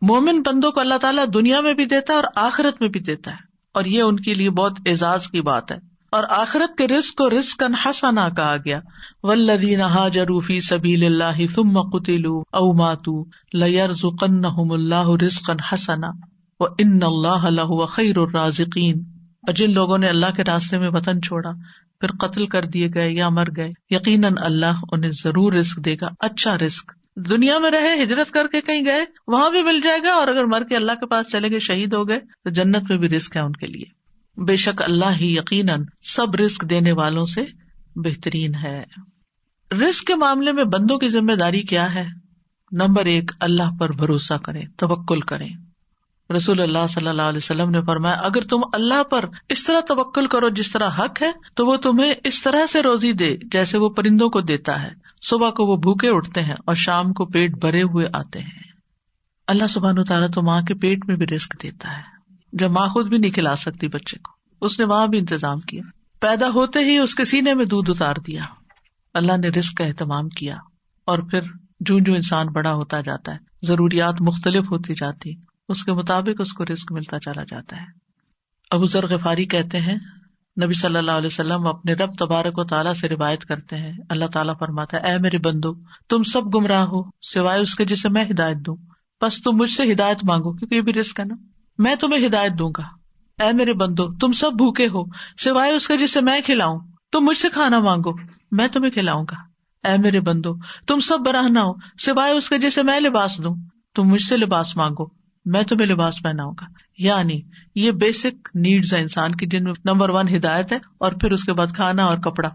مومن بندوں کو اللہ تعالیٰ دنیا میں بھی دیتا ہے اور آخرت میں بھی دیتا ہے، اور یہ ان کے لیے بہت اعزاز کی بات ہے. اور آخرت کے رزق کو رزقا حسنا کہا گیا. والذین ہاجروا فی سبیل اللہ ثم قتلوا او ماتوا لیرزقنہم اللہ رزقا حسنا وان اللہ لہو خیر الرازقین. اور جن لوگوں نے اللہ کے راستے میں وطن چھوڑا پھر قتل کر دیے گئے یا مر گئے، یقیناً اللہ انہیں ضرور رزق دے گا، اچھا رزق. دنیا میں رہے، ہجرت کر کے کہیں گئے، وہاں بھی مل جائے گا، اور اگر مر کے اللہ کے پاس چلے گئے، شہید ہو گئے، تو جنت میں بھی رزق ہے ان کے لیے. بے شک اللہ ہی یقیناً سب رزق دینے والوں سے بہترین ہے. رزق کے معاملے میں بندوں کی ذمہ داری کیا ہے؟ نمبر 1، اللہ پر بھروسہ کریں، توکل کریں. رسول اللہ صلی اللہ علیہ وسلم نے فرمایا اگر تم اللہ پر اس طرح توکل کرو جس طرح حق ہے تو وہ تمہیں اس طرح سے روزی دے جیسے وہ پرندوں کو دیتا ہے. صبح کو وہ بھوکے اٹھتے ہیں اور شام کو پیٹ بھرے ہوئے آتے ہیں. اللہ سبحانہ وتعالیٰ تو ماں کے پیٹ میں بھی رزق دیتا ہے، جب ماں خود بھی نہیں کھلا سکتی بچے کو، اس نے وہاں بھی انتظام کیا. پیدا ہوتے ہی اس کے سینے میں دودھ اتار دیا، اللہ نے رزق کا اہتمام کیا. اور پھر جو انسان بڑا ہوتا جاتا ہے، ضروریات مختلف ہوتی جاتی، اس کے مطابق اس کو رزق ملتا چلا جاتا ہے. ابو ذر غفاری کہتے ہیں نبی صلی اللہ علیہ وسلم اپنے رب تبارک و تعالیٰ سے روایت کرتے ہیں، اللہ تعالیٰ فرماتا ہے اے میرے بندو تم سب گمراہ ہو سوائے اس کے جسے میں ہدایت دوں، بس تم مجھ سے ہدایت مانگو کیونکہ یہ بھی رزق ہے نا، میں تمہیں ہدایت دوں گا. اے میرے بندو تم سب بھوکے ہو سوائے اس کے جسے میں کھلاؤں، تم مجھ سے کھانا مانگو میں تمہیں کھلاؤں گا. اے میرے بندو تم سب برہنہ ہو سوائے اس کے جسے میں لباس دوں، تم مجھ سے لباس مانگو میں تمہیں لباس پہناؤں گا. یعنی یہ بیسک نیڈز ہے انسان کی، جن میں نمبر 1 ہدایت ہے، اور پھر اس کے بعد کھانا اور کپڑا.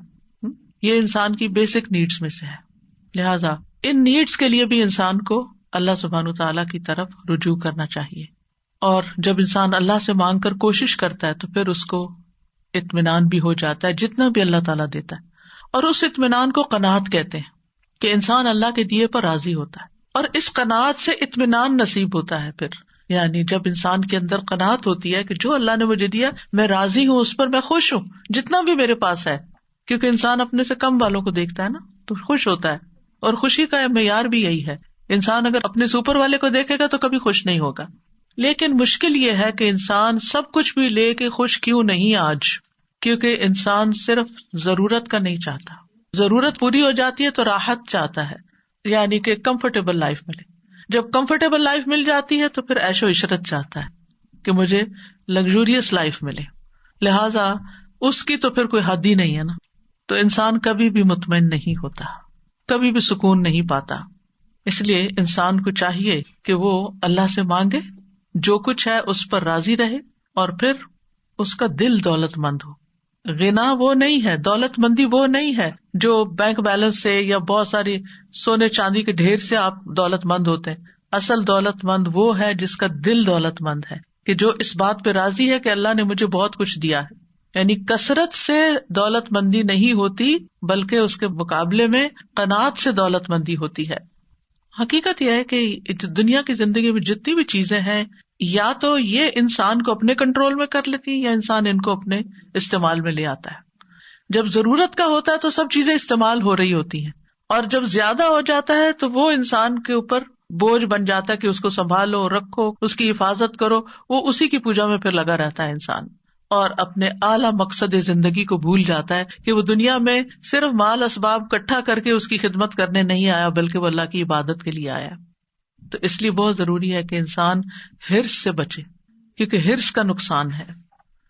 یہ انسان کی بیسک نیڈز میں سے ہے. لہذا ان نیڈز کے لیے بھی انسان کو اللہ سبحانہ تعالیٰ کی طرف رجوع کرنا چاہیے. اور جب انسان اللہ سے مانگ کر کوشش کرتا ہے تو پھر اس کو اطمینان بھی ہو جاتا ہے جتنا بھی اللہ تعالیٰ دیتا ہے. اور اس اطمینان کو قناعت کہتے ہیں کہ انسان اللہ کے دیے پر راضی ہوتا ہے، اور اس قناعت سے اطمینان نصیب ہوتا ہے. پھر یعنی جب انسان کے اندر قناعت ہوتی ہے کہ جو اللہ نے مجھے دیا میں راضی ہوں، اس پر میں خوش ہوں جتنا بھی میرے پاس ہے، کیونکہ انسان اپنے سے کم والوں کو دیکھتا ہے نا تو خوش ہوتا ہے. اور خوشی کا معیار بھی یہی ہے، انسان اگر اپنے سے اوپر والے کو دیکھے گا تو کبھی خوش نہیں ہوگا. لیکن مشکل یہ ہے کہ انسان سب کچھ بھی لے کے خوش کیوں نہیں آج، کیونکہ انسان صرف ضرورت کا نہیں چاہتا. ضرورت پوری ہو جاتی ہے تو راحت چاہتا ہے، یعنی کہ کمفرٹیبل لائف ملے. جب کمفرٹیبل لائف مل جاتی ہے تو پھر عیش و عشرت چاہتا ہے کہ مجھے لگژریس لائف ملے. لہذا اس کی تو پھر کوئی حد ہی نہیں ہے نا. تو انسان کبھی بھی مطمئن نہیں ہوتا، کبھی بھی سکون نہیں پاتا. اس لیے انسان کو چاہیے کہ وہ اللہ سے مانگے، جو کچھ ہے اس پر راضی رہے، اور پھر اس کا دل دولت مند ہو. غنا وہ نہیں ہے، دولت مندی وہ نہیں ہے جو بینک بیلنس سے یا بہت ساری سونے چاندی کے ڈھیر سے آپ دولت مند ہوتے ہیں. اصل دولت مند وہ ہے جس کا دل دولت مند ہے، کہ جو اس بات پہ راضی ہے کہ اللہ نے مجھے بہت کچھ دیا ہے. یعنی کثرت سے دولت مندی نہیں ہوتی، بلکہ اس کے مقابلے میں قناعت سے دولت مندی ہوتی ہے. حقیقت یہ ہے کہ دنیا کی زندگی میں جتنی بھی چیزیں ہیں، یا تو یہ انسان کو اپنے کنٹرول میں کر لیتی ہیں یا انسان ان کو اپنے استعمال میں لے آتا ہے. جب ضرورت کا ہوتا ہے تو سب چیزیں استعمال ہو رہی ہوتی ہیں، اور جب زیادہ ہو جاتا ہے تو وہ انسان کے اوپر بوجھ بن جاتا ہے کہ اس کو سنبھالو، رکھو، اس کی حفاظت کرو. وہ اسی کی پوجا میں پھر لگا رہتا ہے انسان، اور اپنے اعلیٰ مقصد زندگی کو بھول جاتا ہے کہ وہ دنیا میں صرف مال اسباب اکٹھا کر کے اس کی خدمت کرنے نہیں آیا، بلکہ وہ اللہ کی عبادت کے لیے آیا. تو اس لیے بہت ضروری ہے کہ انسان حرص سے بچے، کیونکہ حرص کا نقصان ہے.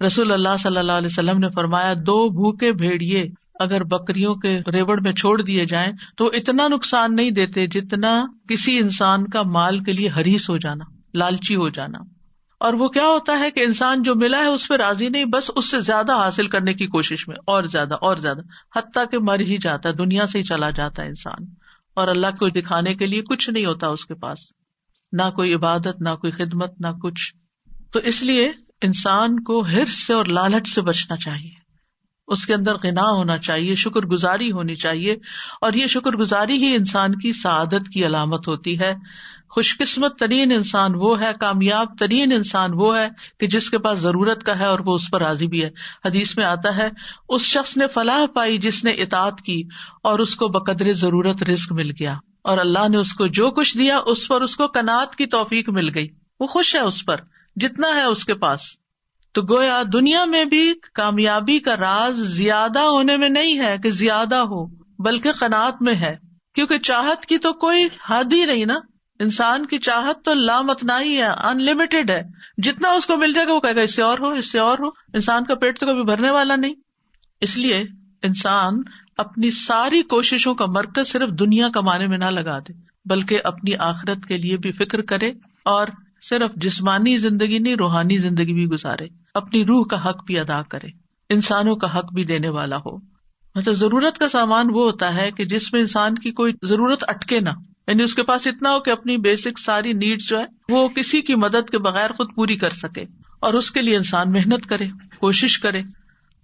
رسول اللہ صلی اللہ علیہ وسلم نے فرمایا 2 بھوکے بھیڑیے اگر بکریوں کے ریوڑ میں چھوڑ دیے جائیں تو اتنا نقصان نہیں دیتے جتنا کسی انسان کا مال کے لیے حریص ہو جانا، لالچی ہو جانا. اور وہ کیا ہوتا ہے کہ انسان جو ملا ہے اس پہ راضی نہیں، بس اس سے زیادہ حاصل کرنے کی کوشش میں، اور زیادہ اور زیادہ، حتیٰ کہ مر ہی جاتا ہے، دنیا سے ہی چلا جاتا ہے انسان. اور اللہ کو دکھانے کے لیے کچھ نہیں ہوتا اس کے پاس، نہ کوئی عبادت، نہ کوئی خدمت، نہ کچھ. تو اس لیے انسان کو حرص سے اور لالچ سے بچنا چاہیے. اس کے اندر غنا ہونا چاہیے، شکر گزاری ہونی چاہیے، اور یہ شکر گزاری ہی انسان کی سعادت کی علامت ہوتی ہے. خوش قسمت ترین انسان وہ ہے، کامیاب ترین انسان وہ ہے کہ جس کے پاس ضرورت کا ہے اور وہ اس پر راضی بھی ہے. حدیث میں آتا ہے اس شخص نے فلاح پائی جس نے اطاعت کی اور اس کو بقدر ضرورت رزق مل گیا. اور اللہ نے اس کو جو کچھ دیا اس پر اس کو قناعت کی توفیق مل گئی، وہ خوش ہے اس پر جتنا ہے اس کے پاس. تو گویا دنیا میں بھی کامیابی کا راز زیادہ ہونے میں نہیں ہے کہ زیادہ ہو، بلکہ قناعت میں ہے، کیونکہ چاہت کی تو کوئی حد ہی نہیں نا. انسان کی چاہت تو لامتناہی ہے، ان لمیٹڈ ہے. جتنا اس کو مل جائے گا وہ کہے گا اس سے اور ہو، اس سے اور ہو. انسان کا پیٹ تو کبھی بھرنے والا نہیں. اس لیے انسان اپنی ساری کوششوں کا مرکز صرف دنیا کمانے میں نہ لگا دے، بلکہ اپنی آخرت کے لیے بھی فکر کرے، اور صرف جسمانی زندگی نہیں، روحانی زندگی بھی گزارے، اپنی روح کا حق بھی ادا کرے، انسانوں کا حق بھی دینے والا ہو. مطلب ضرورت کا سامان وہ ہوتا ہے کہ جس میں انسان کی کوئی ضرورت اٹکے نہ، یعنی اس کے پاس اتنا ہو کہ اپنی بیسک ساری نیڈز جو ہے وہ کسی کی مدد کے بغیر خود پوری کر سکے، اور اس کے لیے انسان محنت کرے، کوشش کرے.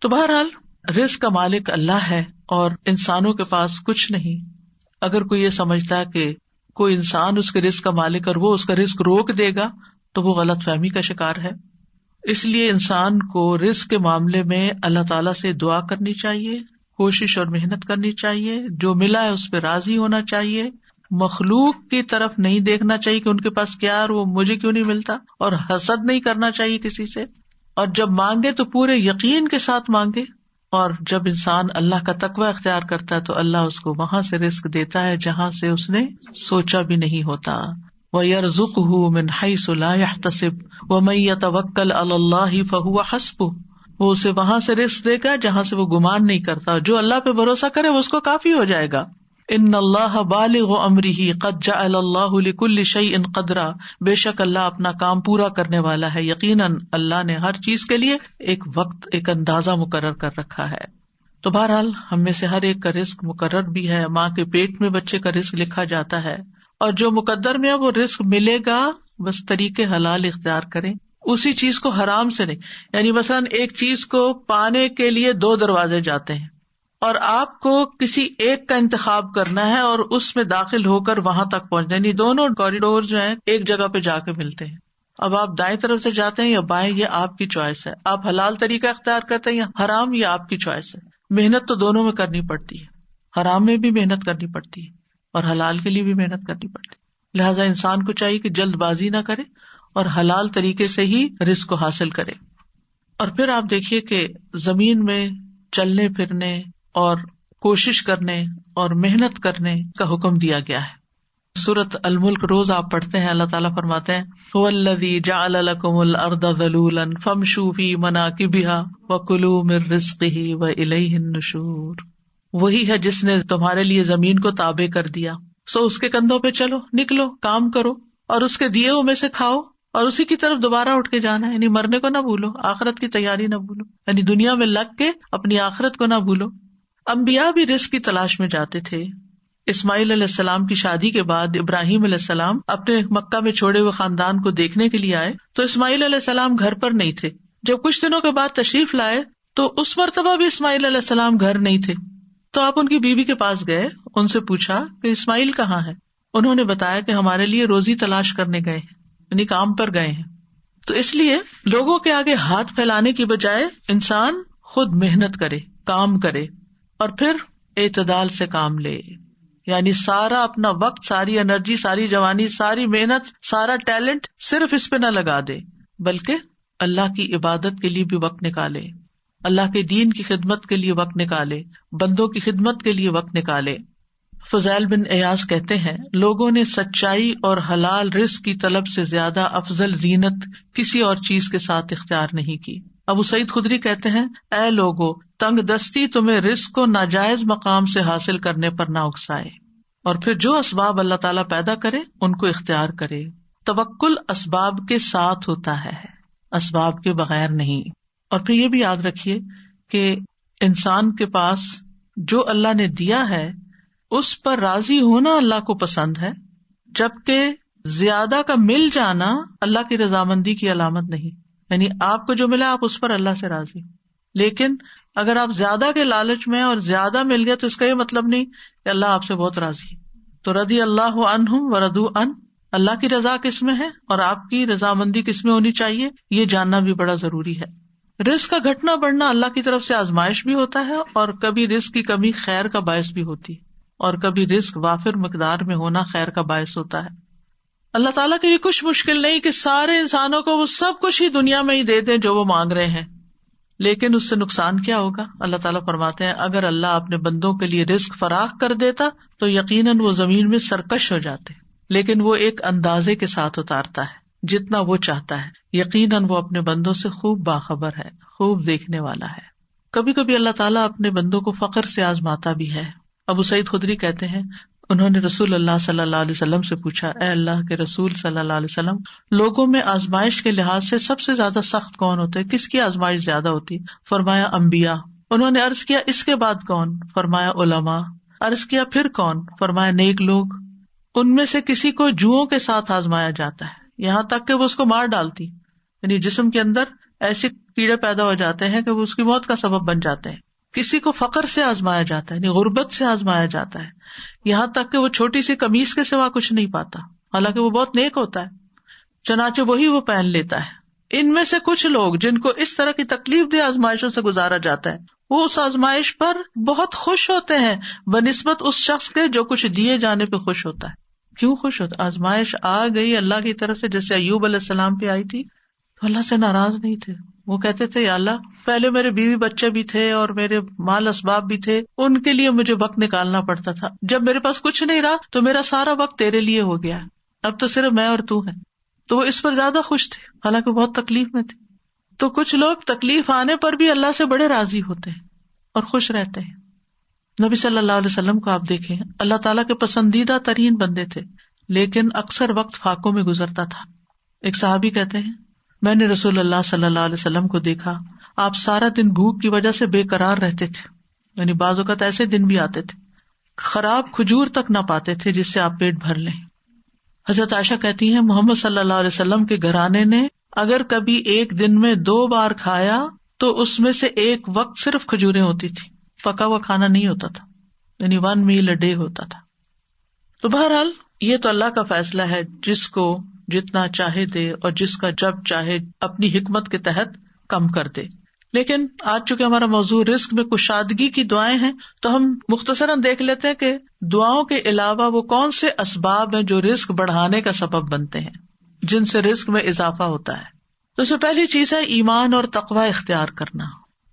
تو بہرحال رزق کا مالک اللہ ہے اور انسانوں کے پاس کچھ نہیں. اگر کوئی یہ سمجھتا ہے کہ کوئی انسان اس کے رزق کا مالک اور وہ اس کا رزق روک دے گا تو وہ غلط فہمی کا شکار ہے. اس لیے انسان کو رزق کے معاملے میں اللہ تعالیٰ سے دعا کرنی چاہیے، کوشش اور محنت کرنی چاہیے، جو ملا ہے اس پہ راضی ہونا چاہیے، مخلوق کی طرف نہیں دیکھنا چاہیے کہ ان کے پاس کیا ہے اور وہ مجھے کیوں نہیں ملتا، اور حسد نہیں کرنا چاہیے کسی سے. اور جب مانگے تو پورے یقین کے ساتھ مانگے، اور جب انسان اللہ کا تقوی اختیار کرتا ہے تو اللہ اس کو وہاں سے رزق دیتا ہے جہاں سے اس نے سوچا بھی نہیں ہوتا. وَيَرْزُقْهُ مِنْ حَيْثُ لَا يَحْتَسِبُ وَمَن يَتَوَكَّلْ عَلَى اللَّهِ فَهُوَ حَسْبُهُ، وہ اسے وہاں سے رزق دے گا جہاں سے وہ گمان نہیں کرتا. جو اللہ پہ بھروسہ کرے وہ اس کو کافی ہو جائے گا. ان اللہ بالغ امرہ قد جعل اللہ لکل شیء قدرا، بے شک اللہ اپنا کام پورا کرنے والا ہے، یقیناً اللہ نے ہر چیز کے لیے ایک وقت، ایک اندازہ مقرر کر رکھا ہے. تو بہرحال ہم میں سے ہر ایک کا رزق مقرر بھی ہے. ماں کے پیٹ میں بچے کا رزق لکھا جاتا ہے، اور جو مقدر میں ہے وہ رزق ملے گا، بس طریقے حلال اختیار کریں، اسی چیز کو حرام سے نہیں. یعنی مثلاً ایک چیز کو پانے کے لیے 2 دروازے جاتے ہیں، اور آپ کو کسی ایک کا انتخاب کرنا ہے اور اس میں داخل ہو کر وہاں تک پہنچنا، یعنی دونوں کوریڈور جو ہیں ایک جگہ پہ جا کے ملتے ہیں. اب آپ دائیں طرف سے جاتے ہیں یا بائیں، یہ آپ کی چوائس ہے. آپ حلال طریقہ اختیار کرتے ہیں یا حرام، یہ آپ کی چوائس ہے. محنت تو دونوں میں کرنی پڑتی ہے، حرام میں بھی محنت کرنی پڑتی ہے اور حلال کے لیے بھی محنت کرنی پڑتی ہے. لہٰذا انسان کو چاہیے کہ جلد بازی نہ کرے اور حلال طریقے سے ہی رزق کو حاصل کرے. اور پھر آپ دیکھیے کہ زمین میں چلنے پھرنے اور کوشش کرنے اور محنت کرنے کا حکم دیا گیا ہے. سورۃ الملک روز آپ پڑھتے ہیں، اللہ تعالیٰ فرماتے ہیں هو الذی جعل لکم الارض ذلولا فامشوا فی مناکبها وکلوا من رزقہ والیہ النشور. وہی ہے جس نے تمہارے لیے زمین کو تابع کر دیا، سو اس کے کندھوں پہ چلو، نکلو، کام کرو اور اس کے دیے ہوئے میں سے کھاؤ، اور اسی کی طرف دوبارہ اٹھ کے جانا ہے. یعنی مرنے کو نہ بھولو، آخرت کی تیاری نہ بھولو، یعنی دنیا میں لگ کے اپنی آخرت کو نہ بھولو. انبیاء بھی رزق کی تلاش میں جاتے تھے. اسماعیل علیہ السلام کی شادی کے بعد ابراہیم علیہ السلام اپنے مکہ میں چھوڑے ہوئے خاندان کو دیکھنے کے لیے آئے تو اسماعیل علیہ السلام گھر پر نہیں تھے. جب کچھ دنوں کے بعد تشریف لائے تو اس مرتبہ بھی اسماعیل علیہ السلام گھر نہیں تھے. تو آپ ان کی بیوی کے پاس گئے، ان سے پوچھا کہ اسماعیل کہاں ہے؟ انہوں نے بتایا کہ ہمارے لیے روزی تلاش کرنے گئے ہیں، یعنی کام پر گئے ہیں. تو اس لیے لوگوں کے آگے ہاتھ پھیلانے کی بجائے انسان خود محنت کرے، کام کرے، اور پھر اعتدال سے کام لے. یعنی سارا اپنا وقت، ساری انرجی، ساری جوانی، ساری محنت، سارا ٹیلنٹ صرف اس پہ نہ لگا دے، بلکہ اللہ کی عبادت کے لیے بھی وقت نکالے، اللہ کے دین کی خدمت کے لیے وقت نکالے، بندوں کی خدمت کے لیے وقت نکالے. فضیل بن ایاز کہتے ہیں لوگوں نے سچائی اور حلال رزق کی طلب سے زیادہ افضل زینت کسی اور چیز کے ساتھ اختیار نہیں کی. ابو سعید خدری کہتے ہیں اے لوگو، تنگ دستی تمہیں رزق کو ناجائز مقام سے حاصل کرنے پر نہ اکسائے، اور پھر جو اسباب اللہ تعالیٰ پیدا کرے ان کو اختیار کرے. توکل اسباب کے ساتھ ہوتا ہے، اسباب کے بغیر نہیں. اور پھر یہ بھی یاد رکھیے کہ انسان کے پاس جو اللہ نے دیا ہے اس پر راضی ہونا اللہ کو پسند ہے، جبکہ زیادہ کا مل جانا اللہ کی رضامندی کی علامت نہیں. یعنی آپ کو جو ملا آپ اس پر اللہ سے راضی، لیکن اگر آپ زیادہ کے لالچ میں اور زیادہ مل گیا تو اس کا یہ مطلب نہیں کہ اللہ آپ سے بہت راضی ہے. تو رضی اللہ عنہم ورضوا عنہ، اللہ کی رضا کس میں ہے اور آپ کی رضامندی کس میں ہونی چاہیے، یہ جاننا بھی بڑا ضروری ہے. رزق کا گھٹنا بڑھنا اللہ کی طرف سے آزمائش بھی ہوتا ہے، اور کبھی رزق کی کمی خیر کا باعث بھی ہوتی ہے. اور کبھی رزق وافر مقدار میں ہونا خیر کا باعث ہوتا ہے۔ اللہ تعالیٰ کے لیے کچھ مشکل نہیں کہ سارے انسانوں کو وہ سب کچھ ہی دنیا میں ہی دے دیں جو وہ مانگ رہے ہیں، لیکن اس سے نقصان کیا ہوگا؟ اللہ تعالیٰ فرماتے ہیں اگر اللہ اپنے بندوں کے لیے رزق فراخ کر دیتا تو یقیناً وہ زمین میں سرکش ہو جاتے، لیکن وہ ایک اندازے کے ساتھ اتارتا ہے جتنا وہ چاہتا ہے، یقیناً وہ اپنے بندوں سے خوب باخبر ہے، خوب دیکھنے والا ہے۔ کبھی کبھی اللہ تعالیٰ اپنے بندوں کو فقر سے آزماتا بھی ہے۔ ابو سعید خدری کہتے ہیں انہوں نے رسول اللہ صلی اللہ علیہ وسلم سے پوچھا، اے اللہ کے رسول صلی اللہ علیہ وسلم، لوگوں میں آزمائش کے لحاظ سے سب سے زیادہ سخت کون ہوتے؟ کس کی آزمائش زیادہ ہوتی؟ فرمایا انبیاء۔ انہوں نے عرض کیا اس کے بعد کون؟ فرمایا علماء۔ عرض کیا پھر کون؟ فرمایا نیک لوگ۔ ان میں سے کسی کو جوؤں کے ساتھ آزمایا جاتا ہے یہاں تک کہ وہ اس کو مار ڈالتی، یعنی جسم کے اندر ایسے کیڑے پیدا ہو جاتے ہیں کہ وہ اس کی موت کا سبب بن جاتے ہیں۔ کسی کو فقر سے آزمایا جاتا ہے، یعنی غربت سے آزمایا جاتا ہے یہاں تک کہ وہ چھوٹی سی قمیص کے سوا کچھ نہیں پاتا، حالانکہ وہ بہت نیک ہوتا ہے، چنانچہ وہی وہ پہن لیتا ہے۔ ان میں سے کچھ لوگ جن کو اس طرح کی تکلیف دہ آزمائشوں سے گزارا جاتا ہے وہ اس آزمائش پر بہت خوش ہوتے ہیں بنسبت اس شخص کے جو کچھ دیے جانے پہ خوش ہوتا ہے۔ کیوں خوش ہوتا؟ آزمائش آ گئی اللہ کی طرف سے، جیسے ایوب علیہ السلام پہ آئی تھی تو اللہ سے ناراض نہیں تھے، وہ کہتے تھے یا اللہ پہلے میرے بیوی بچے بھی تھے اور میرے مال اسباب بھی تھے، ان کے لیے مجھے وقت نکالنا پڑتا تھا، جب میرے پاس کچھ نہیں رہا تو میرا سارا وقت تیرے لیے ہو گیا، اب تو صرف میں اور تو ہیں۔ تو وہ اس پر زیادہ خوش تھے حالانکہ بہت تکلیف میں تھے۔ تو کچھ لوگ تکلیف آنے پر بھی اللہ سے بڑے راضی ہوتے ہیں اور خوش رہتے ہیں۔ نبی صلی اللہ علیہ وسلم کو آپ دیکھیں، اللہ تعالیٰ کے پسندیدہ ترین بندے تھے، لیکن اکثر وقت فاقوں میں گزرتا تھا۔ ایک صحابی کہتے ہیں میں نے رسول اللہ صلی اللہ علیہ وسلم کو دیکھا، آپ سارا دن بھوک کی وجہ سے بے قرار رہتے تھے، یعنی بعض اوقات ایسے دن بھی آتے تھے خراب کھجور تک نہ پاتے تھے جس سے آپ پیٹ بھر لیں۔ حضرت عائشہ کہتی ہیں محمد صلی اللہ علیہ وسلم کے گھرانے نے اگر کبھی ایک دن میں 2 بار کھایا تو اس میں سے ایک وقت صرف کھجوریں ہوتی تھی، پکا ہوا کھانا نہیں ہوتا تھا، یعنی 1 meal a day ہوتا تھا۔ تو بہرحال یہ تو اللہ کا فیصلہ ہے، جس کو جتنا چاہے دے اور جس کا جب چاہے اپنی حکمت کے تحت کم کر دے۔ لیکن آج چونکہ ہمارا موضوع رزق میں کشادگی کی دعائیں ہیں تو ہم مختصراً دیکھ لیتے ہیں کہ دعاؤں کے علاوہ وہ کون سے اسباب ہیں جو رزق بڑھانے کا سبب بنتے ہیں، جن سے رزق میں اضافہ ہوتا ہے۔ تو اس میں پہلی چیز ہے ایمان اور تقوی اختیار کرنا۔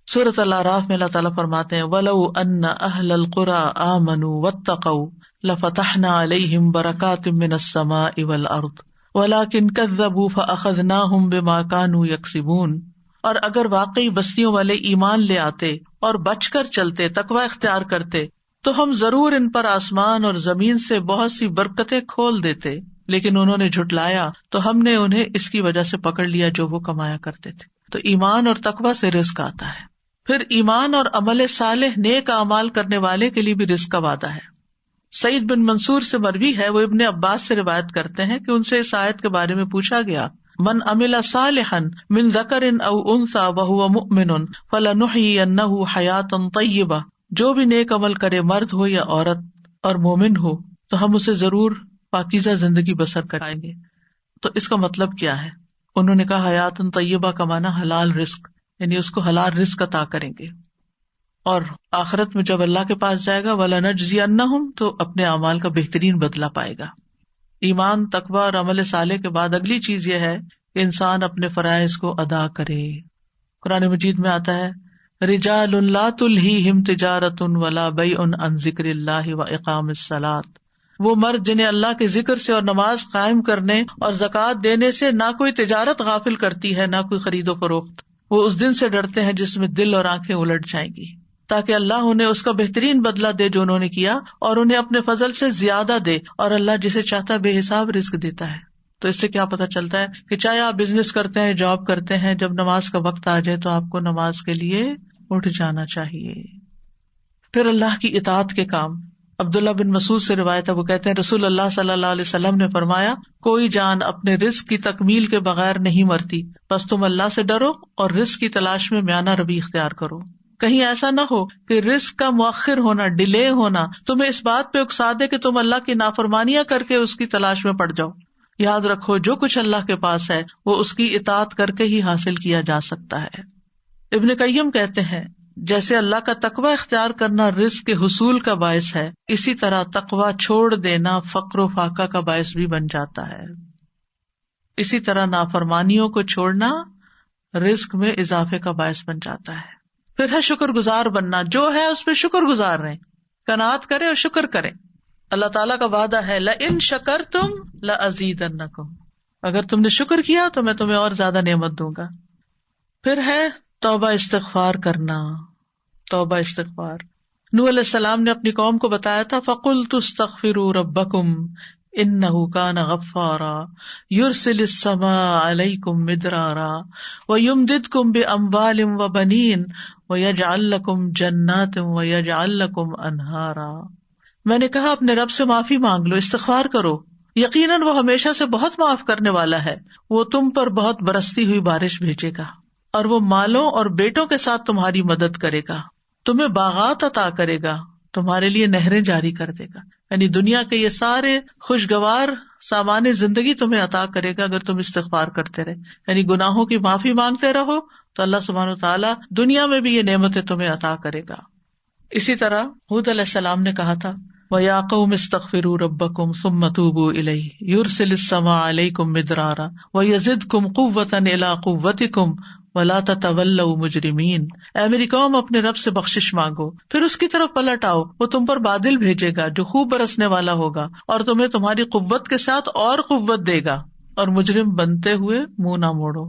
سورۃ الاعراف میں اللہ تعالیٰ فرماتے ہیں وَلَوْ أَنَّ أَهْلَ الْقُرَىٰ آمَنُوا وَاتَّقَوْا لَفَتَحْنَا عَلَيْهِمْ بَرَكَاتٍ مِّنَ السَّمَاءِ وَالْأَرْضِ وَلَٰكِن كَذَّبُوا فَأَخَذْنَاهُمْ بِمَا كَانُوا يَكْسِبُونَ۔ اور اگر واقعی بستیوں والے ایمان لے آتے اور بچ کر چلتے، تقوی اختیار کرتے، تو ہم ضرور ان پر آسمان اور زمین سے بہت سی برکتیں کھول دیتے، لیکن انہوں نے جھٹلایا تو ہم نے انہیں اس کی وجہ سے پکڑ لیا جو وہ کمایا کرتے تھے۔ تو ایمان اور تقوی سے رزق آتا ہے۔ پھر ایمان اور عمل صالح نیک اعمال کرنے والے کے لیے بھی رزق کا وعدہ ہے۔ سعید بن منصور سے مروی ہے، وہ ابن عباس سے روایت کرتے ہیں کہ ان سے اس آیت کے بارے میں پوچھا گیا من عمل صالحا من ذکر او انثى وهو مؤمن فلنحيينه حیاتا طیبہ، جو بھی نیک عمل کرے مرد ہو یا عورت اور مومن ہو تو ہم اسے ضرور پاکیزہ زندگی بسر کرائیں گے۔ تو اس کا مطلب کیا ہے؟ انہوں نے کہا حیاتا طیبہ کا معنی حلال رزق، یعنی اس کو حلال رزق عطا کریں گے، اور آخرت میں جب اللہ کے پاس جائے گا وَلَنَجْزِيَنَّهُمْ تو اپنے اعمال کا بہترین بدلہ پائے گا۔ ایمان، تقوی اور عمل صالح کے بعد اگلی چیز یہ ہے کہ انسان اپنے فرائض کو ادا کرے۔ قرآن مجید میں آتا ہے رجال لا تلہیہم تجارت ولا بیع عن ذکر اللہ واقام الصلاۃ، وہ مرد جنہیں اللہ کے ذکر سے اور نماز قائم کرنے اور زکوٰۃ دینے سے نہ کوئی تجارت غافل کرتی ہے، نہ کوئی خرید و فروخت۔ وہ اس دن سے ڈرتے ہیں جس میں دل اور آنکھیں الٹ جائیں گی، تاکہ اللہ انہیں اس کا بہترین بدلہ دے جو انہوں نے کیا، اور انہیں اپنے فضل سے زیادہ دے، اور اللہ جسے چاہتا بے حساب رزق دیتا ہے۔ تو اس سے کیا پتہ چلتا ہے کہ چاہے آپ بزنس کرتے ہیں، جاب کرتے ہیں، جب نماز کا وقت آ جائے تو آپ کو نماز کے لیے اٹھ جانا چاہیے۔ پھر اللہ کی اطاعت کے کام۔ عبداللہ بن مسعود سے روایت ہے، وہ کہتے ہیں رسول اللہ صلی اللہ علیہ وسلم نے فرمایا کوئی جان اپنے رزق کی تکمیل کے بغیر نہیں مرتی، بس تم اللہ سے ڈرو اور رزق کی تلاش میں میانہ روی اختیار کرو۔ کہیں ایسا نہ ہو کہ رزق کا مؤخر ہونا، ڈیلے ہونا تمہیں اس بات پہ اکسا دے کہ تم اللہ کی نافرمانیاں کر کے اس کی تلاش میں پڑ جاؤ۔ یاد رکھو جو کچھ اللہ کے پاس ہے وہ اس کی اطاعت کر کے ہی حاصل کیا جا سکتا ہے۔ ابن قیم کہتے ہیں جیسے اللہ کا تقوی اختیار کرنا رزق کے حصول کا باعث ہے، اسی طرح تقوی چھوڑ دینا فقر و فاقہ کا باعث بھی بن جاتا ہے. اسی طرح نافرمانیوں کو چھوڑنا رزق میں اضافے کا باعث بن جاتا ہے. پھر ہے شکر گزار بننا، جو ہے اس پہ شکر گزار رہیں، قناعت کریں اور شکر کریں. اللہ تعالیٰ کا وعدہ ہے لئن شکرتم لأزیدنکم، اگر تم نے شکر کیا تو میں تمہیں اور زیادہ نعمت دوں گا. پھر ہے توبہ استغفار کرنا. توبہ استغفار، نوح علیہ السلام نے اپنی قوم کو بتایا تھا فَقُلْتُ اسْتَغْفِرُوا رَبَّكُمْ إِنَّهُ كَانَ غَفَّارًا يُرْسِلِ السَّمَاءَ عَلَيْكُمْ مِدْرَارًا وَيُمْدِدْكُمْ بِأَمْوَالٍ وَبَنِينَ وَيَجْعَلْ لَكُمْ جَنَّاتٍ وَيَجْعَلْ لَكُمْ أَنْهَارًا. میں نے کہا اپنے رب سے معافی مانگ لو، استغفار کرو، یقیناً وہ ہمیشہ سے بہت معاف کرنے والا ہے، وہ تم پر بہت برستی ہوئی بارش بھیجے گا، اور وہ مالوں اور بیٹوں کے ساتھ تمہاری مدد کرے گا، تمہیں باغات عطا کرے گا، تمہارے لیے نہریں جاری کر دے گا. یعنی دنیا کے یہ سارے خوشگوار سامان زندگی تمہیں عطا کرے گا اگر تم استغفار کرتے رہے. یعنی گناہوں کی معافی مانگتے رہو تو اللہ سبحانہ وتعالیٰ دنیا میں بھی یہ نعمتیں تمہیں عطا کرے گا. اسی طرح ہود علیہ السلام نے کہا تھا وَيَا قَوْمِ اسْتَغْفِرُوا رَبَّكُمْ ثُمَّ تُوبُوا إِلَيْهِ يُرْسِلِ السَّمَاءَ عَلَيْكُمْ مِدْرَارًا وَيَزِدْكُمْ قُوَّةً إِلَىٰ قُوَّتِكُمْ وَلَا تَتَوَلَّوْا مُجْرِمِينَ. اے میری قوم اپنے رب سے بخشش مانگو، پھر اس کی طرف پلٹ آؤ، وہ تم پر بادل بھیجے گا جو خوب برسنے والا ہوگا، اور تمہیں تمہاری قوت کے ساتھ اور قوت دے گا، اور مجرم بنتے ہوئے منہ نہ موڑو.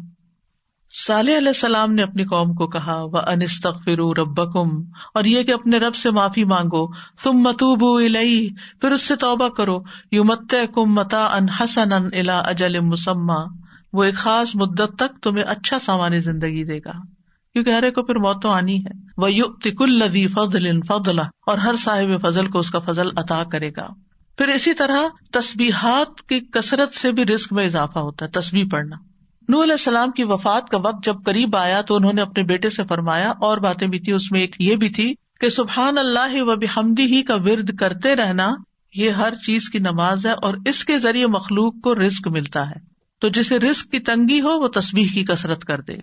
صالح علیہ السلام نے اپنی قوم کو کہا وَأَنِ اسْتَغْفِرُوا رَبَّكُمْ، اور یہ کہ اپنے رب سے معافی مانگو، ثُمَّ تُوبُوا إِلَيْهِ، پھر اس سے توبہ کرو، يُمَتِّعْكُمْ مَتَاعًا حَسَنًا إِلَىٰ أَجَلٍ مُّسَمًّى، وہ ایک خاص مدت تک تمہیں اچھا سامان زندگی دے گا، کیونکہ ہر ایک کو پھر موت تو آنی ہے. وَيُؤْتِ كُلَّ ذِي فَضْلٍ فَضْلَهُ، اور ہر صاحب فضل کو اس کا فضل عطا کرے گا. پھر اسی طرح تسبیحات کی کثرت سے بھی رزق میں اضافہ ہوتا ہے، تسبیح پڑھنا. نوح علیہ السلام کی وفات کا وقت جب قریب آیا تو انہوں نے اپنے بیٹے سے فرمایا، اور باتیں بھی تھی، اس میں ایک یہ بھی تھی کہ سبحان اللہ و بحمدہ کا ورد کرتے رہنا یہ ہر چیز کی نماز ہے، اور اس کے ذریعے مخلوق کو رزق ملتا ہے. تو جسے رزق کی تنگی ہو وہ تسبیح کی کثرت کر دے.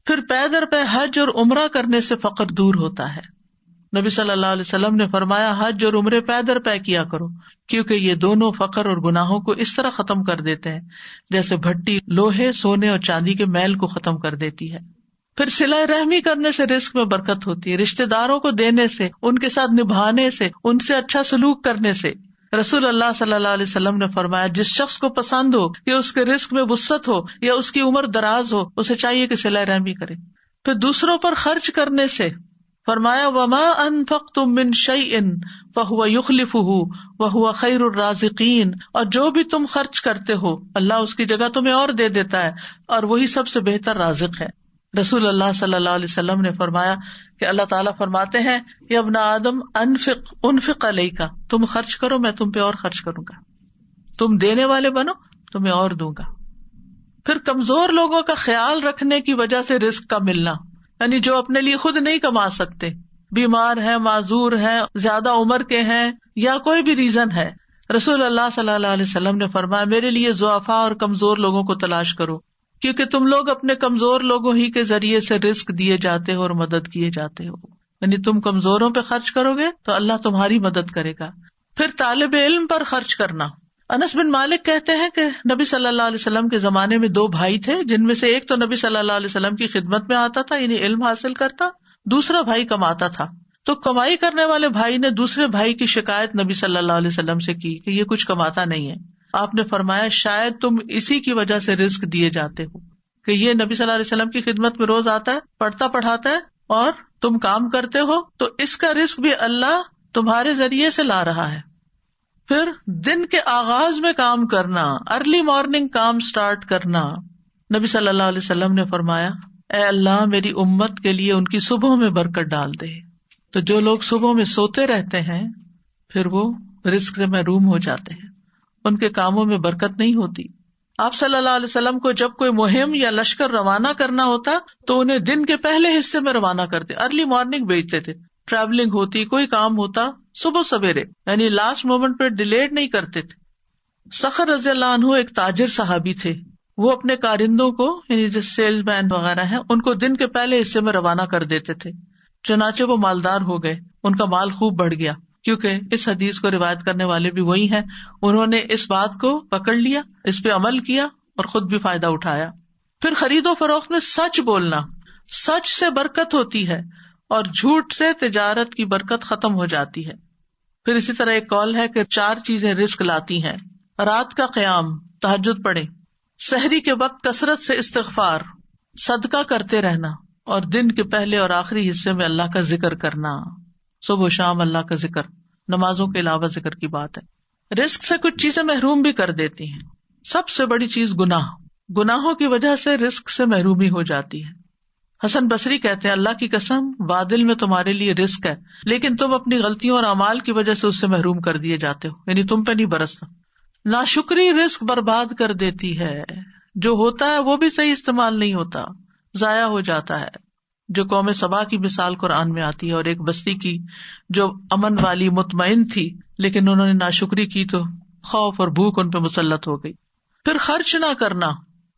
پھر پے در پے حج اور عمرہ کرنے سے فقر دور ہوتا ہے. نبی صلی اللہ علیہ وسلم نے فرمایا حج اور عمرے پے در پے کیا کرو، کیونکہ یہ دونوں فقر اور گناہوں کو اس طرح ختم کر دیتے ہیں جیسے بھٹی لوہے، سونے اور چاندی کے میل کو ختم کر دیتی ہے. پھر صلہ رحمی کرنے سے رزق میں برکت ہوتی ہے، رشتہ داروں کو دینے سے، ان کے ساتھ نبھانے سے، ان سے اچھا سلوک کرنے سے. رسول اللہ صلی اللہ علیہ وسلم نے فرمایا جس شخص کو پسند ہو کہ اس کے رزق میں وسعت ہو یا اس کی عمر دراز ہو، اسے چاہیے کہ صلہ رحمی کرے. پھر دوسروں پر خرچ کرنے سے فرمایا وما انفقتم من شیء فهو يخلفه وهو خیر الرازقین، اور جو بھی تم خرچ کرتے ہو اللہ اس کی جگہ تمہیں اور دے دیتا ہے، اور وہی سب سے بہتر رازق ہے. رسول اللہ صلی اللہ علیہ وسلم نے فرمایا کہ اللہ تعالیٰ فرماتے ہیں کہ ابن آدم انفق علیک، تم خرچ کرو میں تم پہ اور خرچ کروں گا، تم دینے والے بنو تمہیں اور دوں گا. پھر کمزور لوگوں کا خیال رکھنے کی وجہ سے رزق کا ملنا، یعنی جو اپنے لیے خود نہیں کما سکتے، بیمار ہیں، معذور ہیں، زیادہ عمر کے ہیں، یا کوئی بھی ریزن ہے، رسول اللہ صلی اللہ علیہ وسلم نے فرمایا میرے لیے ضعفاء اور کمزور لوگوں کو تلاش کرو، کیونکہ تم لوگ اپنے کمزور لوگوں ہی کے ذریعے سے رزق دیے جاتے ہو اور مدد کیے جاتے ہو. یعنی تم کمزوروں پہ خرچ کرو گے تو اللہ تمہاری مدد کرے گا. پھر طالب علم پر خرچ کرنا. انس بن مالک کہتے ہیں کہ نبی صلی اللہ علیہ وسلم کے زمانے میں 2 بھائی تھے، جن میں سے ایک تو نبی صلی اللہ علیہ وسلم کی خدمت میں آتا تھا، یعنی علم حاصل کرتا، دوسرا بھائی کماتا تھا. تو کمائی کرنے والے بھائی نے دوسرے بھائی کی شکایت نبی صلی اللہ علیہ وسلم سے کی کہ یہ کچھ کماتا نہیں ہے. آپ نے فرمایا شاید تم اسی کی وجہ سے رزق دیے جاتے ہو کہ یہ نبی صلی اللہ علیہ وسلم کی خدمت میں روز آتا ہے، پڑھتا پڑھاتا ہے، اور تم کام کرتے ہو، تو اس کا رزق بھی اللہ تمہارے ذریعے سے لا رہا ہے. پھر دن کے آغاز میں کام کرنا، ارلی مارننگ کام سٹارٹ کرنا. نبی صلی اللہ علیہ وسلم نے فرمایا اے اللہ میری امت کے لیے ان کی صبح میں برکت ڈال دے. تو جو لوگ صبح میں سوتے رہتے ہیں پھر وہ رزق سے محروم ہو جاتے ہیں، ان کے کاموں میں برکت نہیں ہوتی. آپ صلی اللہ علیہ وسلم کو جب کوئی مہم یا لشکر روانہ کرنا ہوتا تو انہیں دن کے پہلے حصے میں روانہ کرتے، ارلی مارننگ بھیجتے تھے. ٹریولنگ ہوتی، کوئی کام ہوتا صبح سویرے، یعنی لاسٹ مومنٹ پہ ڈیلیٹ نہیں کرتے تھے. سخر رضی اللہ عنہ ایک تاجر صحابی تھے، وہ اپنے کارندوں کو یعنی جو سیلز مین وغیرہ ہیں ان کو دن کے پہلے حصے میں روانہ کر دیتے تھے چنانچہ وہ مالدار ہو گئے، ان کا مال خوب بڑھ گیا، کیونکہ اس حدیث کو روایت کرنے والے بھی وہی ہیں، انہوں نے اس بات کو پکڑ لیا، اس پہ عمل کیا اور خود بھی فائدہ اٹھایا۔ پھر خرید و فروخت میں سچ بولنا، سچ سے برکت ہوتی ہے اور جھوٹ سے تجارت کی برکت ختم ہو جاتی ہے۔ پھر اسی طرح ایک قول ہے کہ 4 چیزیں رزق لاتی ہیں: رات کا قیام، تہجد پڑھیں، سحری کے وقت کثرت سے استغفار، صدقہ کرتے رہنا، اور دن کے پہلے اور آخری حصے میں اللہ کا ذکر کرنا، صبح و شام اللہ کا ذکر، نمازوں کے علاوہ ذکر کی بات ہے۔ رزق سے کچھ چیزیں محروم بھی کر دیتی ہیں، سب سے بڑی چیز گناہوں کی وجہ سے رزق سے محرومی ہو جاتی ہے۔ حسن بصری کہتے ہیں، اللہ کی قسم وادل میں تمہارے لیے رزق ہے، لیکن تم اپنی غلطیوں اور اعمال کی وجہ سے اس سے محروم کر دیے جاتے ہو، یعنی تم پہ نہیں برستا۔ ناشکری رزق برباد کر دیتی ہے، جو ہوتا ہے وہ بھی صحیح استعمال نہیں ہوتا، ضائع ہو جاتا ہے۔ جو قوم سبا کی مثال قرآن میں آتی ہے، اور ایک بستی کی جو امن والی مطمئن تھی، لیکن انہوں نے ناشکری کی تو خوف اور بھوک ان پہ مسلط ہو گئی۔ پھر خرچ نہ کرنا،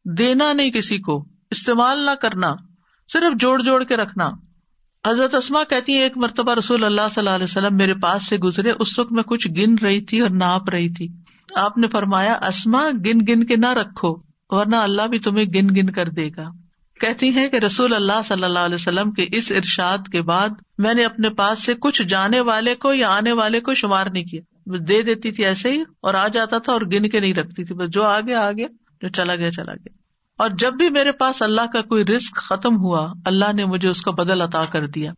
دینا نہیں کسی کو، استعمال نہ کرنا، صرف جوڑ کے رکھنا۔ حضرت اسماء کہتی ہیں، ایک مرتبہ رسول اللہ صلی اللہ علیہ وسلم میرے پاس سے گزرے، اس وقت میں کچھ گن رہی تھی اور ناپ رہی تھی۔ آپ نے فرمایا، اسماء گن کے نہ رکھو، ورنہ اللہ بھی تمہیں گن کر دے گا۔ کہتی ہیں کہ رسول اللہ صلی اللہ علیہ وسلم کے اس ارشاد کے بعد میں نے اپنے پاس سے کچھ جانے والے کو یا آنے والے کو شمار نہیں کیا، دے دیتی تھی ایسے ہی، اور آ جاتا تھا اور گن کے نہیں رکھتی تھی، بس جو آ گیا، جو چلا گیا۔ اور جب بھی میرے پاس اللہ کا کوئی رزق ختم ہوا، اللہ نے مجھے اس کا بدل عطا کر دیا۔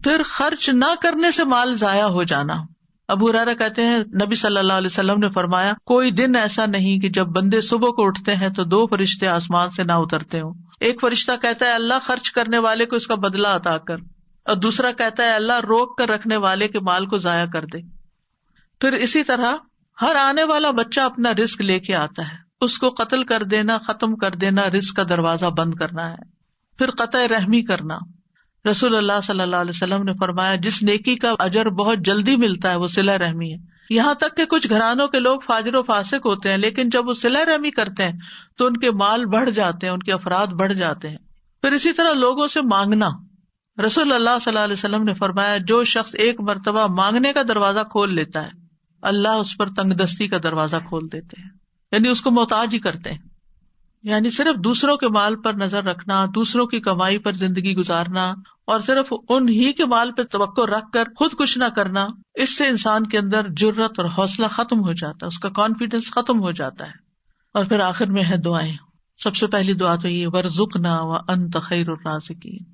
پھر خرچ نہ کرنے سے مال ضائع ہو جانا۔ ابو ہریرہ کہتے ہیں، نبی صلی اللہ علیہ وسلم نے فرمایا، کوئی دن ایسا نہیں کہ جب بندے صبح کو اٹھتے ہیں تو 2 فرشتے آسمان سے نہ اترتے ہوں۔ ایک فرشتہ کہتا ہے، اللہ خرچ کرنے والے کو اس کا بدلہ عطا کر، اور دوسرا کہتا ہے، اللہ روک کر رکھنے والے کے مال کو ضائع کر دے۔ پھر اسی طرح ہر آنے والا بچہ اپنا رزق لے کے آتا ہے، اس کو قتل کر دینا، ختم کر دینا، رزق کا دروازہ بند کرنا ہے۔ پھر قطع رحمی کرنا۔ رسول اللہ صلی اللہ علیہ وسلم نے فرمایا، جس نیکی کا اجر بہت جلدی ملتا ہے وہ صلہ رحمی ہے۔ یہاں تک کہ کچھ گھرانوں کے لوگ فاجر و فاسق ہوتے ہیں، لیکن جب وہ صلہ رحمی کرتے ہیں تو ان کے مال بڑھ جاتے ہیں، ان کے افراد بڑھ جاتے ہیں۔ پھر اسی طرح لوگوں سے مانگنا۔ رسول اللہ صلی اللہ علیہ وسلم نے فرمایا، جو شخص ایک مرتبہ مانگنے کا دروازہ کھول لیتا ہے، اللہ اس پر تنگ دستی کا دروازہ کھول دیتے ہیں، یعنی اس کو محتاج ہی کرتے ہیں۔ یعنی صرف دوسروں کے مال پر نظر رکھنا، دوسروں کی کمائی پر زندگی گزارنا، اور صرف ان ہی کے مال پہ توقع رکھ کر خود کچھ نہ کرنا، اس سے انسان کے اندر جرت اور حوصلہ ختم ہو جاتا ہے، اس کا کانفیڈنس ختم ہو جاتا ہے۔ اور پھر آخر میں ہے دعائیں۔ سب سے پہلی دعا تو یہ، ورزقنا وانت خیر الرازقین۔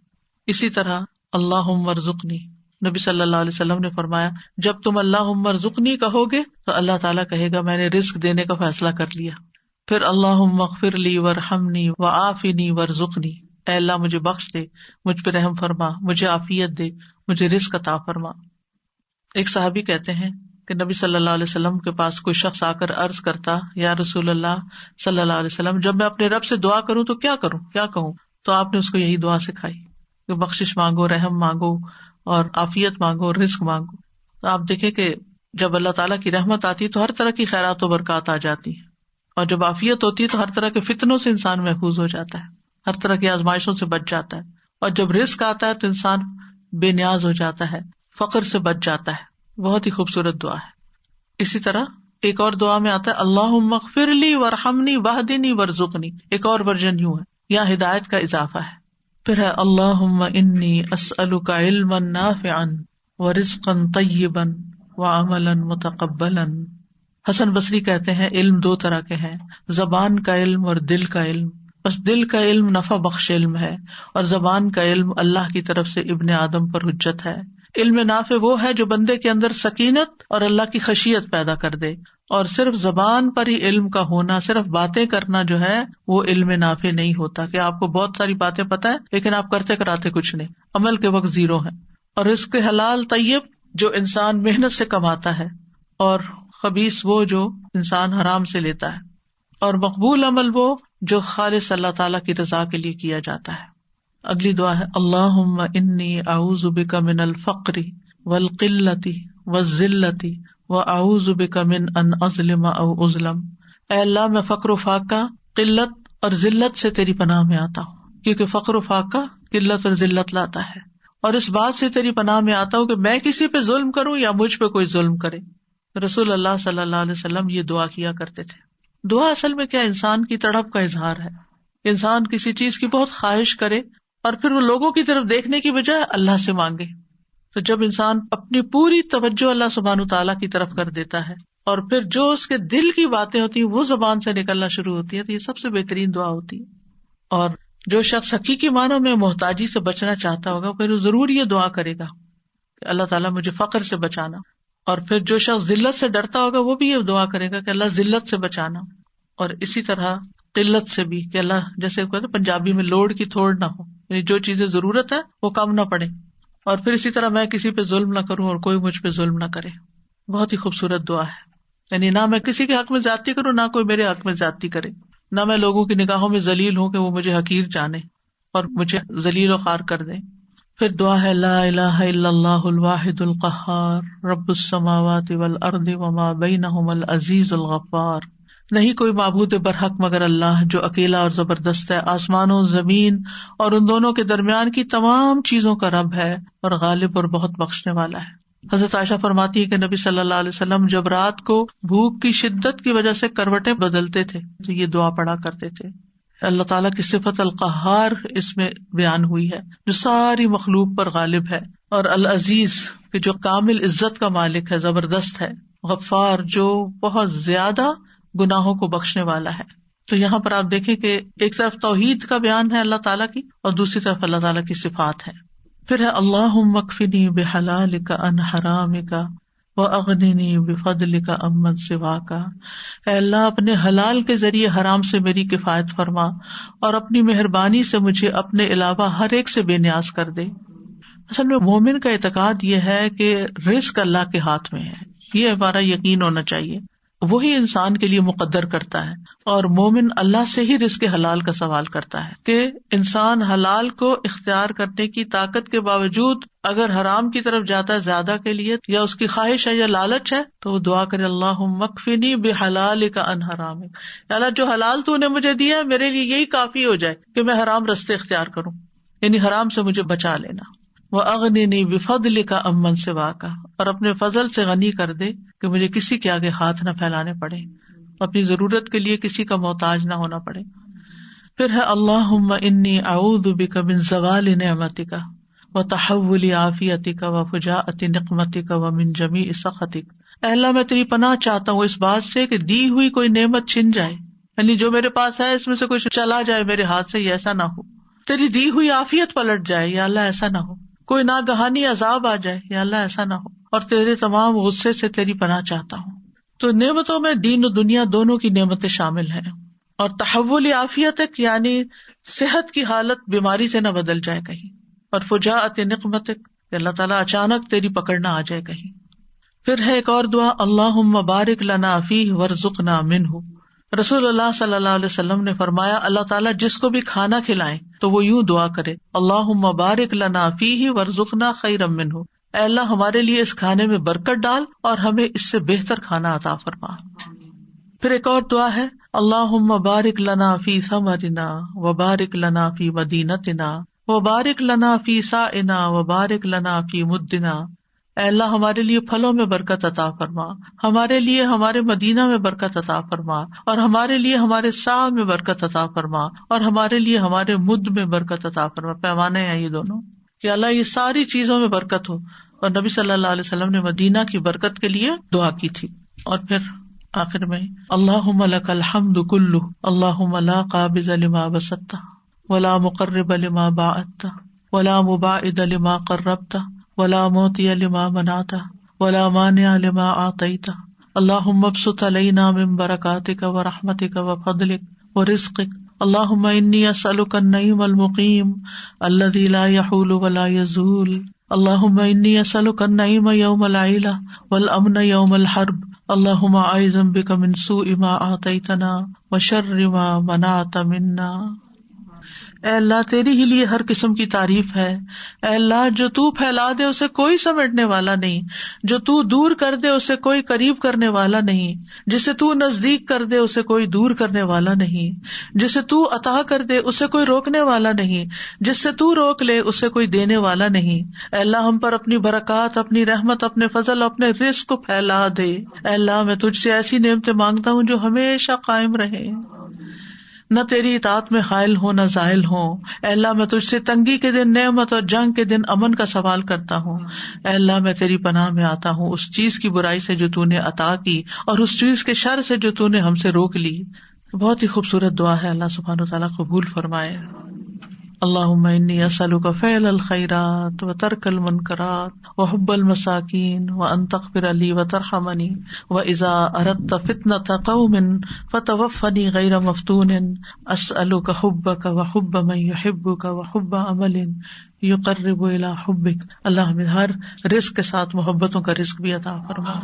اسی طرح اللہم ورزقنی، نبی صلی اللہ علیہ وسلم نے فرمایا، جب تم اللہم ورزقنی کہو گے تو اللہ تعالیٰ کہے گا میں نے رزق دینے کا فیصلہ کر لیا۔ پھر اللہم اغفر لی وارحمنی وعافنی وارزقنی، اے اللہ مجھے بخش دے، مجھ پہ رحم فرما، مجھے عافیت دے، مجھے رزق عطا فرما۔ ایک صحابی کہتے ہیں کہ نبی صلی اللہ علیہ وسلم کے پاس کوئی شخص آ کر عرض کرتا، یا رسول اللہ صلی اللہ علیہ وسلم، جب میں اپنے رب سے دعا کروں تو کیا کروں، کیا کہوں؟ تو آپ نے اس کو یہی دعا سکھائی کہ بخشش مانگو، رحم مانگو، اور عافیت مانگو، رزق مانگو۔ تو آپ دیکھیں کہ جب اللہ تعالیٰ کی رحمت آتی تو ہر طرح کی خیرات و برکات آ جاتی ہیں، اور جب عافیت ہوتی ہے تو ہر طرح کے فتنوں سے انسان محفوظ ہو جاتا ہے، ہر طرح کی آزمائشوں سے بچ جاتا ہے، اور جب رزق آتا ہے تو انسان بے نیاز ہو جاتا ہے، فقر سے بچ جاتا ہے۔ بہت ہی خوبصورت دعا ہے۔ اسی طرح ایک اور دعا میں آتا ہے، اللہم اغفر لی وارحمنی واہدنی وارزقنی، ایک اور ورژن یوں ہے، یہاں ہدایت کا اضافہ ہے۔ پھر ہے اللہم انی اسألک علما نافعا ورزقا طیبا وعملا متقبلا۔ حسن بصری کہتے ہیں، علم 2 طرح کے ہیں، زبان کا علم اور دل کا علم۔ بس دل کا علم نفع بخش علم ہے، اور زبان کا علم اللہ کی طرف سے ابن آدم پر حجت ہے۔ علم نافع وہ ہے جو بندے کے اندر سکینت اور اللہ کی خشیت پیدا کر دے، اور صرف زبان پر ہی علم کا ہونا، صرف باتیں کرنا جو ہے وہ علم نافع نہیں ہوتا، کہ آپ کو بہت ساری باتیں پتہ ہے لیکن آپ کرتے کراتے کچھ نہیں، عمل کے وقت زیرو ہے۔ اور رزق حلال طیب جو انسان محنت سے کماتا ہے، اور خبیث وہ جو انسان حرام سے لیتا ہے، اور مقبول عمل وہ جو خالص اللہ تعالیٰ کی رضا کے لیے کیا جاتا ہے۔ اگلی دعا ہے، اللہم انی اعوذ بک من الفقر والقلۃ والذلۃ واعوذ بک من ان اظلم او اظلم۔ اے اللہ میں فقر و فاقہ، قلت اور ذلت سے تیری پناہ میں آتا ہوں، کیونکہ فقر و فاقہ قلت اور ذلت لاتا ہے، اور اس بات سے تیری پناہ میں آتا ہوں کہ میں کسی پہ ظلم کروں یا مجھ پہ کوئی ظلم کرے. رسول اللہ صلی اللہ علیہ وسلم یہ دعا کیا کرتے تھے. دعا اصل میں کیا انسان کی تڑپ کا اظہار ہے. انسان کسی چیز کی بہت خواہش کرے اور پھر وہ لوگوں کی طرف دیکھنے کی بجائے اللہ سے مانگے. تو جب انسان اپنی پوری توجہ اللہ سبحانہ وتعالیٰ کی طرف کر دیتا ہے اور پھر جو اس کے دل کی باتیں ہوتی ہیں وہ زبان سے نکلنا شروع ہوتی ہے, تو یہ سب سے بہترین دعا ہوتی ہے. اور جو شخص حقیقی معنوں میں محتاجی سے بچنا چاہتا ہوگا پھر وہ ضرور یہ دعا کرے گا کہ اللہ تعالیٰ مجھے فقر سے بچانا. اور پھر جو شخص ذلت سے ڈرتا ہوگا وہ بھی یہ دعا کرے گا کہ اللہ ذلت سے بچانا. اور اسی طرح قلت سے بھی کہ اللہ, جیسے کہتے پنجابی میں لوڑ کی تھوڑ نہ ہو, یعنی جو چیزیں ضرورت ہے وہ کم نہ پڑے. اور پھر اسی طرح میں کسی پہ ظلم نہ کروں اور کوئی مجھ پہ ظلم نہ کرے. بہت ہی خوبصورت دعا ہے. یعنی نہ میں کسی کے حق میں زیادتی کروں نہ کوئی میرے حق میں زیادتی کرے, نہ میں لوگوں کی نگاہوں میں ذلیل ہوں کہ وہ مجھے حقیر جانے اور مجھے ذلیل و خوار کر دیں. پھر دعا ہے لا الہ الا اللہ الواحد القہار رب السماوات والارض وما بینہما العزیز الغفار. نہیں کوئی معبود برحق مگر اللہ جو اکیلا اور زبردست ہے, آسمانوں زمین اور ان دونوں کے درمیان کی تمام چیزوں کا رب ہے اور غالب اور بہت بخشنے والا ہے. حضرت عائشہ فرماتی ہے کہ نبی صلی اللہ علیہ وسلم جب رات کو بھوک کی شدت کی وجہ سے کروٹیں بدلتے تھے تو یہ دعا پڑھا کرتے تھے. اللہ تعالیٰ کی صفت القہار اس میں بیان ہوئی ہے جو ساری مخلوق پر غالب ہے, اور العزیز کہ جو کامل عزت کا مالک ہے, زبردست ہے, غفار جو بہت زیادہ گناہوں کو بخشنے والا ہے. تو یہاں پر آپ دیکھیں کہ ایک طرف توحید کا بیان ہے اللہ تعالیٰ کی اور دوسری طرف اللہ تعالیٰ کی صفات ہے. پھر ہے اللہم اکفنی بحلالک عن حرامک واغننی بفضلک عمن سواک. اے اللہ اپنے حلال کے ذریعے حرام سے میری کفایت فرما اور اپنی مہربانی سے مجھے اپنے علاوہ ہر ایک سے بے نیاز کر دے. اصل میں مومن کا اعتقاد یہ ہے کہ رزق اللہ کے ہاتھ میں ہے, یہ ہمارا یقین ہونا چاہیے. وہی انسان کے لیے مقدر کرتا ہے, اور مومن اللہ سے ہی رزق حلال کا سوال کرتا ہے کہ انسان حلال کو اختیار کرنے کی طاقت کے باوجود اگر حرام کی طرف جاتا ہے زیادہ کے لیے یا اس کی خواہش ہے یا لالچ ہے تو وہ دعا کرے اللہم اکفنی بحلالک عن حرامک. اللہ جو حلال تو نے مجھے دیا ہے میرے لیے یہی کافی ہو جائے کہ میں حرام رستے اختیار کروں, یعنی حرام سے مجھے بچا لینا. وَأَغْنِنِي بِفَضْلِكَ عَمَّن سِوَاكَ, اور اپنے فضل سے غنی کر دے کہ مجھے کسی کے آگے ہاتھ نہ پھیلانے پڑے, اپنی ضرورت کے لیے کسی کا محتاج نہ ہونا پڑے. پھر ہے اللہم انی اعوذ بک من زوال نعمتک وتحول عافیتک وفجاءۃ نقمتک ومن جمیع سخطک. اے اللہ میں تیری پناہ چاہتا ہوں اس بات سے کہ دی ہوئی کوئی نعمت چھن جائے, یعنی جو میرے پاس ہے اس میں سے کچھ چلا جائے میرے ہاتھ سے, یہ ایسا نہ ہو. تیری دی ہوئی عافیت پلٹ جائے, یا اللہ ایسا نہ ہو. کوئی ناگہانی عذاب آ جائے, یا اللہ ایسا نہ ہو. اور تیرے تمام غصے سے تیری پناہ چاہتا ہوں. تو نعمتوں میں دین و دنیا دونوں کی نعمتیں شامل ہیں. اور تحول عافیت یعنی صحت کی حالت بیماری سے نہ بدل جائے کہیں, اور فجاءۃ نقمتک کہ اللہ تعالیٰ اچانک تیری پکڑنا آ جائے کہیں. پھر ہے ایک اور دعا اللہم بارک لنا فیہ وارزقنا منہ. رسول اللہ صلی اللہ علیہ وسلم نے فرمایا اللہ تعالیٰ جس کو بھی کھانا کھلائے تو وہ یوں دعا کرے اللہم بارک لنا فیہ وارزقنا خیرا منہ. اے اللہ ہمارے لیے اس کھانے میں برکت ڈال اور ہمیں اس سے بہتر کھانا عطا فرما. پھر ایک اور دعا ہے اللہم بارک لنا فی ثمرنا وبارک لنا فی مدینتنا وبارک لنا فی سائنا وبارک لنا فی مدنا. اے اللہ ہمارے لیے پھلوں میں برکت عطا فرما, ہمارے لیے ہمارے مدینہ میں برکت عطا فرما, اور ہمارے لیے ہمارے سا میں برکت عطا فرما, اور ہمارے لیے ہمارے مد میں برکت عطا فرما. پیمانے ہیں یہ دونوں کہ اللہ یہ ساری چیزوں میں برکت ہو. اور نبی صلی اللہ علیہ وسلم نے مدینہ کی برکت کے لیے دعا کی تھی. اور پھر آخر میں اللہم لک الحمد کلہ اللہم لا قابض لما بسطت ولا مقرب لما باعدت ولا مباعد لما قربت ولا معطی لما منعت ولا مانع لما اعطیت. اللہم ابسط علینا من برکاتک ورحمتک وفضلک ورزقک. اللہم انی اسألک النعیم المقیم الذی لا یحول ولا یزول. اللہم انی اسألک النعیم یوم العیلہ والامن یوم الحرب. اللہم اعوذ بک من سوء ما اعطیتنا وشر ما منعت منا. اے اللہ تیری ہی لیے ہر قسم کی تعریف ہے. اے اللہ جو تو پھیلا دے اسے کوئی سمیٹنے والا نہیں, جو تو دور کر دے اسے کوئی قریب کرنے والا نہیں, جسے تو نزدیک کر دے اسے کوئی دور کرنے والا نہیں, جسے تو عطا کر دے اسے کوئی روکنے والا نہیں, جس سے تو روک لے اسے کوئی دینے والا نہیں. اے اللہ ہم پر اپنی برکات, اپنی رحمت, اپنے فضل, اپنے رزق کو پھیلا دے. اے اللہ میں تجھ سے ایسی نعمتیں مانگتا ہوں جو ہمیشہ قائم رہے, نہ تیری اطاعت میں حائل ہو نہ زائل ہو. اے اللہ میں تجھ سے تنگی کے دن نعمت اور جنگ کے دن امن کا سوال کرتا ہوں. اے اللہ میں تیری پناہ میں آتا ہوں اس چیز کی برائی سے جو تو نے عطا کی, اور اس چیز کے شر سے جو تو نے ہم سے روک لی. بہت ہی خوبصورت دعا ہے, اللہ سبحانہ وتعالیٰ قبول فرمائے. اللہم انی اسألک فعل الخیرات وترک المنکرات وحب المساکین وان تغفر لی وترحمنی واذا اردت فتنة قوم فتوفنی غیر مفتون. اسألک حبک وحب من یحبک وحب عمل یقرب الی حبک. اللہ ہمیں ہر رزق کے ساتھ محبتوں کا رزق بھی عطا فرما.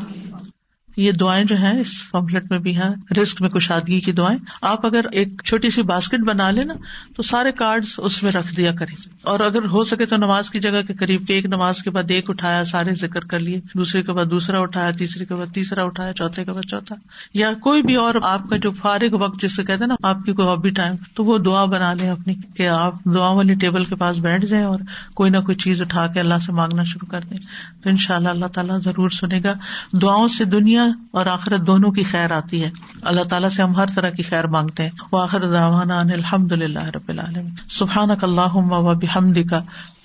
یہ دعائیں جو ہیں اس پمفلٹ میں بھی ہیں, رزق میں کشادگی کی دعائیں. آپ اگر ایک چھوٹی سی باسکٹ بنا لیں نا تو سارے کارڈز اس میں رکھ دیا کریں, اور اگر ہو سکے تو نماز کی جگہ کے قریب کہ ایک نماز کے بعد ایک اٹھایا, سارے ذکر کر لیے, دوسرے کے بعد دوسرا اٹھایا, تیسرے کے بعد تیسرا اٹھایا, چوتھے کے بعد چوتھا, یا کوئی بھی اور آپ کا جو فارغ وقت جس سے کہتے ہیں نا آپ کی کوئی ہابی ٹائم, تو وہ دعا بنا لیں اپنی کہ آپ دعا والی ٹیبل کے پاس بیٹھ جائیں اور کوئی نہ کوئی چیز اٹھا کے اللہ سے مانگنا شروع کر دیں. تو انشاءاللہ اللہ تعالیٰ ضرور سنے گا. دعاؤں سے دنیا اور آخرت دونوں کی خیر آتی ہے. اللہ تعالیٰ سے ہم ہر طرح کی خیر مانگتے ہیں. وآخر دعوانا ان الحمد للہ رب العالمین. سبحانک اللہم وبحمدک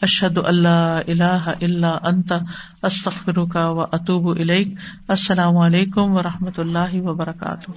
اشہد ان لا الہ الا انت استغفرک واتوب الیک. السلام علیکم ورحمۃ اللہ وبرکاتہ.